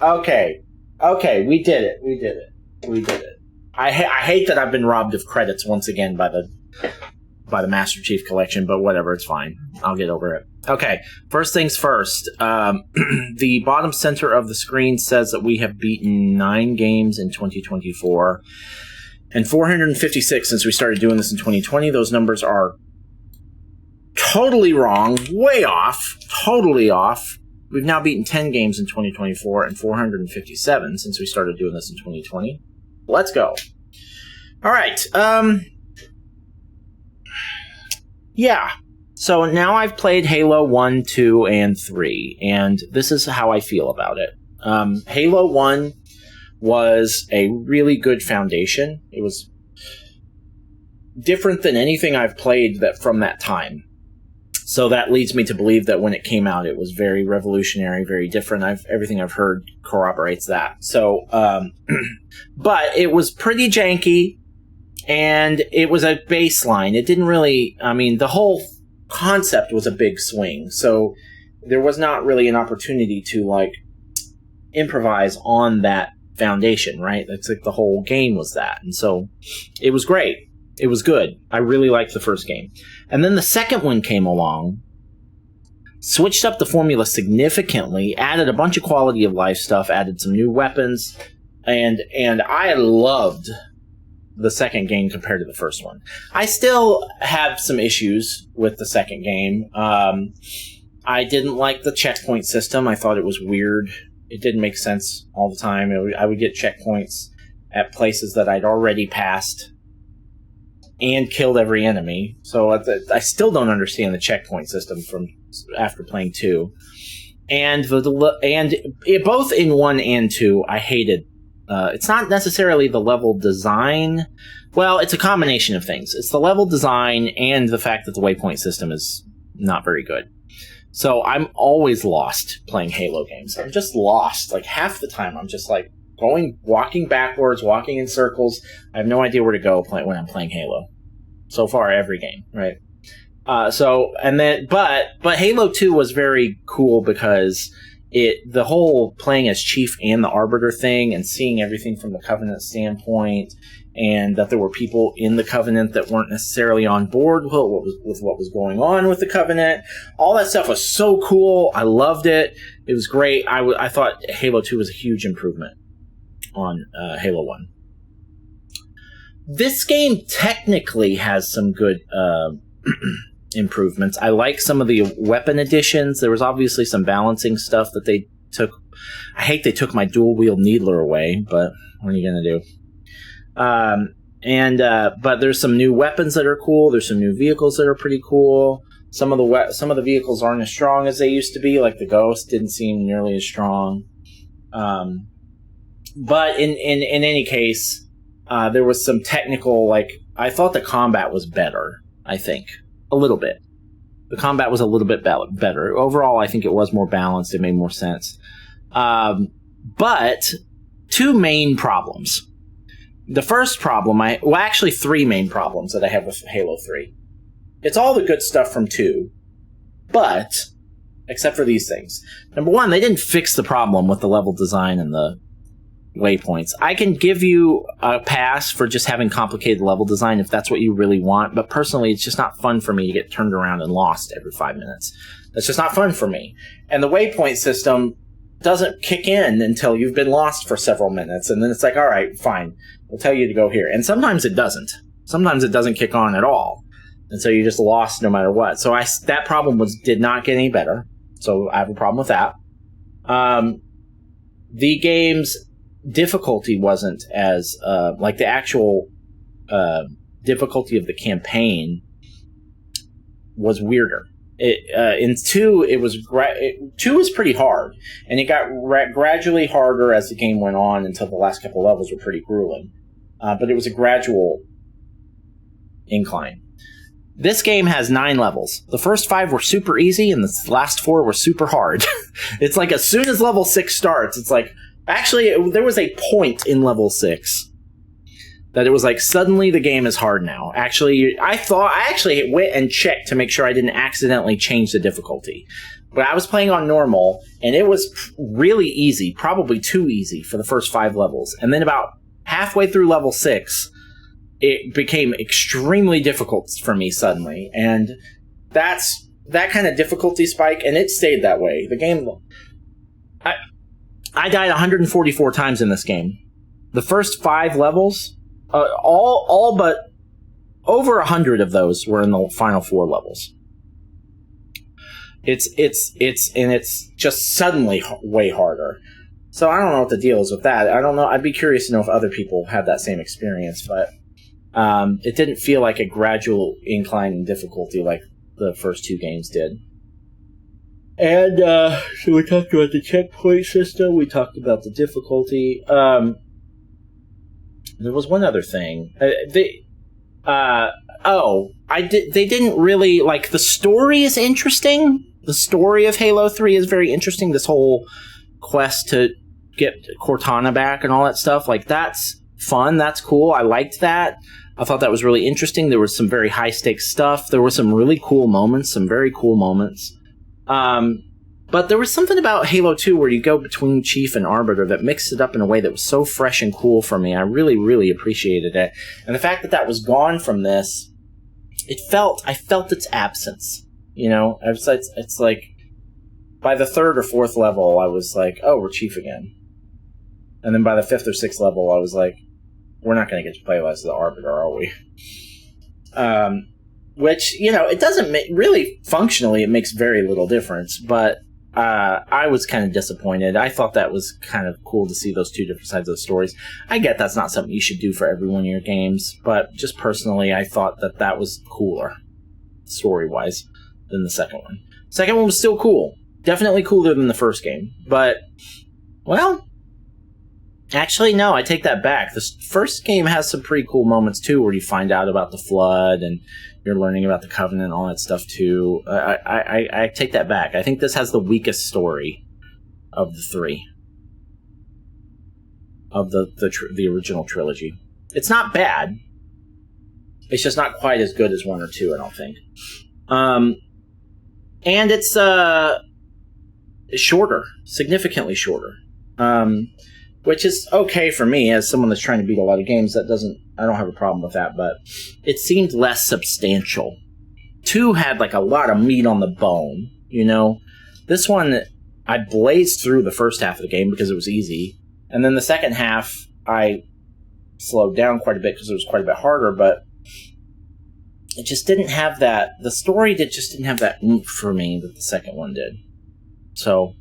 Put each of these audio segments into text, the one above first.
Okay, we did it. I hate that I've been robbed of credits once again by the Master Chief Collection, but whatever, it's fine. I'll get over it. Okay, first things first. The bottom center of the screen says that we have beaten 9 games in 2024 and 456 since we started doing this in 2020. Those numbers are totally wrong, way off, totally off. We've now beaten 10 games in 2024 and 457 since we started doing this in 2020. Let's go. All right. Yeah. So now I've played Halo 1, 2, and 3, and this is how I feel about it. Halo 1 was a really good foundation. It was different than anything I've played from that time. So that leads me to believe that when it came out, it was very revolutionary, very different. Everything I've heard corroborates that. So, but it was pretty janky, and it was a baseline. It didn't really, the whole concept was a big swing. So there was not really an opportunity to, improvise on that foundation, right? That's the whole game was that. And so it was great. It was good. I really liked the first game. And then the second one came along, switched up the formula significantly, added a bunch of quality of life stuff, added some new weapons, and I loved the second game compared to the first one. I still have some issues with the second game. I didn't like the checkpoint system. I thought it was weird. It didn't make sense all the time. I would get checkpoints at places that I'd already passed and killed every enemy. So I still don't understand the checkpoint system from after playing 2. And both in 1 and 2, I hated. It's not necessarily the level design. Well, it's a combination of things. It's the level design and the fact that the waypoint system is not very good. So I'm always lost playing Halo games. I'm just lost. Half the time, I'm just walking backwards, walking in circles. I have no idea where to go when I'm playing Halo. So far, every game, right? But Halo 2 was very cool because the whole playing as Chief and the Arbiter thing and seeing everything from the Covenant standpoint, and that there were people in the Covenant that weren't necessarily on board with what was going on with the Covenant. All that stuff was so cool. I loved it. It was great. I thought Halo 2 was a huge improvement on Halo 1. This game technically has some good improvements. I like some of the weapon additions. There was obviously some balancing stuff that they took. I hate they took my dual-wield needler away, but what are you going to do? But there's some new weapons that are cool. There's some new vehicles that are pretty cool. Some of the vehicles aren't as strong as they used to be. Like the Ghost didn't seem nearly as strong. But in any case, there was some technical, I thought the combat was better, I think. A little bit. The combat was a little bit better. Overall, I think it was more balanced. It made more sense. But 2 main problems. The first problem, 3 main problems that I have with Halo 3. It's all the good stuff from 2, but, except for these things. Number 1, they didn't fix the problem with the level design and the waypoints. I can give you a pass for just having complicated level design if that's what you really want, but personally, it's just not fun for me to get turned around and lost every 5 minutes. That's just not fun for me. And the waypoint system doesn't kick in until you've been lost for several minutes, and then it's all right, fine, we'll tell you to go here. And sometimes it doesn't. Sometimes it doesn't kick on at all, and so you're just lost no matter what. So that problem did not get any better, so I have a problem with that. The game's difficulty wasn't as the actual difficulty of the campaign was weirder. In 2, it was 2 was pretty hard, and it got gradually harder as the game went on until the last couple levels were pretty grueling. But it was a gradual incline. This game has 9 levels. The first 5 were super easy, and the last 4 were super hard. It's as soon as level 6 starts, it's actually, there was a point in level 6 that it was suddenly the game is hard now. Actually, I actually went and checked to make sure I didn't accidentally change the difficulty. But I was playing on normal, and it was really easy, probably too easy for the first 5 levels. And then about halfway through level 6, it became extremely difficult for me suddenly. And that's that kind of difficulty spike, and it stayed that way. The game... I died 144 times in this game. The first 5 levels, all but over 100 of those were in the final 4 levels. It's just suddenly way harder. So I don't know what the deal is with that. I don't know. I'd be curious to know if other people had that same experience, but it didn't feel like a gradual incline in difficulty like the first 2 games did. And so we talked about the checkpoint system. We talked about the difficulty. There was one other thing. They didn't really like the story is interesting. The story of Halo 3 is very interesting. This whole quest to get Cortana back and all that stuff, like that's fun. That's cool. I liked that. I thought that was really interesting. There was some very high stakes stuff. There were some really cool moments. Some very cool moments. But there was something about Halo 2 where you go between Chief and Arbiter that mixed it up in a way that was so fresh and cool for me. I really, really appreciated it. And the fact that that was gone from this, I felt its absence. You know, it's like by the 3rd or 4th level, I was like, oh, we're Chief again. And then by the 5th or 6th level, I was like, we're not going to get to play as the Arbiter, are we? Which, you know, it doesn't really functionally, it makes very little difference, but I was kind of disappointed. I thought that was kind of cool to see those 2 different sides of the stories. I get that's not something you should do for every one of your games, but just personally, I thought that that was cooler, story-wise, than the second one. Second one was still cool. Definitely cooler than the first game, but, well... Actually, no, I take that back. The first game has some pretty cool moments, too, where you find out about the Flood, and you're learning about the Covenant and all that stuff, too. I take that back. I think this has the weakest story of the 3. Of the original trilogy. It's not bad. It's just not quite as good as 1 or 2, I don't think. And it's shorter. Significantly shorter. Which is okay for me as someone that's trying to beat a lot of games. I don't have a problem with that, but it seemed less substantial. 2 had like a lot of meat on the bone, you know? This one, I blazed through the first half of the game because it was easy. And then the second half, I slowed down quite a bit because it was quite a bit harder, but it just didn't have that, the story just didn't have that oomph for me that the second one did. So...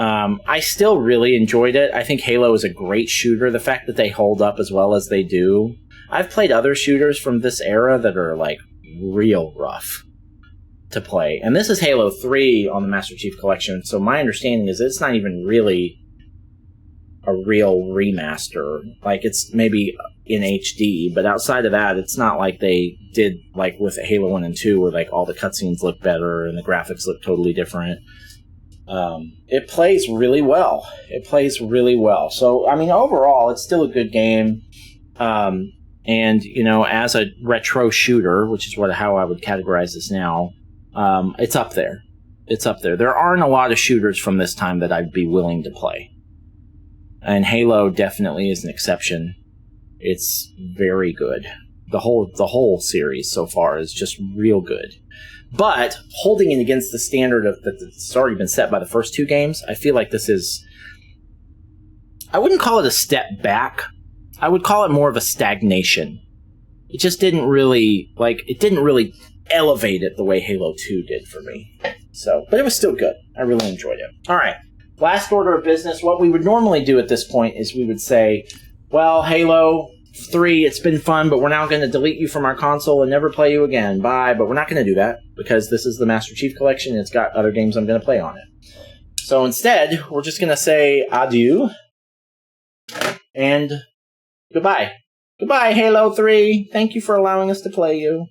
I still really enjoyed it. I think Halo is a great shooter. The fact that they hold up as well as they do. I've played other shooters from this era that are, like, real rough to play. And this is Halo 3 on the Master Chief Collection, so my understanding is it's not even really a real remaster. Like, it's maybe in HD, but outside of that, it's not like they did, like, with Halo 1 and 2, where, like, all the cutscenes look better and the graphics look totally different. It plays really well. So, I mean, overall, it's still a good game. And, you know, as a retro shooter, which is how I would categorize this now, it's up there. There aren't a lot of shooters from this time that I'd be willing to play. And Halo definitely is an exception. It's very good. The whole series so far is just real good. But holding it against the standard that's already been set by the first 2 games, I feel like this is... I wouldn't call it a step back. I would call it more of a stagnation. It just didn't really... it didn't really elevate it the way Halo 2 did for me. So, but it was still good. I really enjoyed it. Alright, last order of business. What we would normally do at this point is we would say, well, Halo 3, it's been fun, but we're now going to delete you from our console and never play you again. Bye. But we're not going to do that, because this is the Master Chief Collection, and it's got other games I'm going to play on it. So instead, we're just going to say adieu, and goodbye. Goodbye, Halo 3. Thank you for allowing us to play you.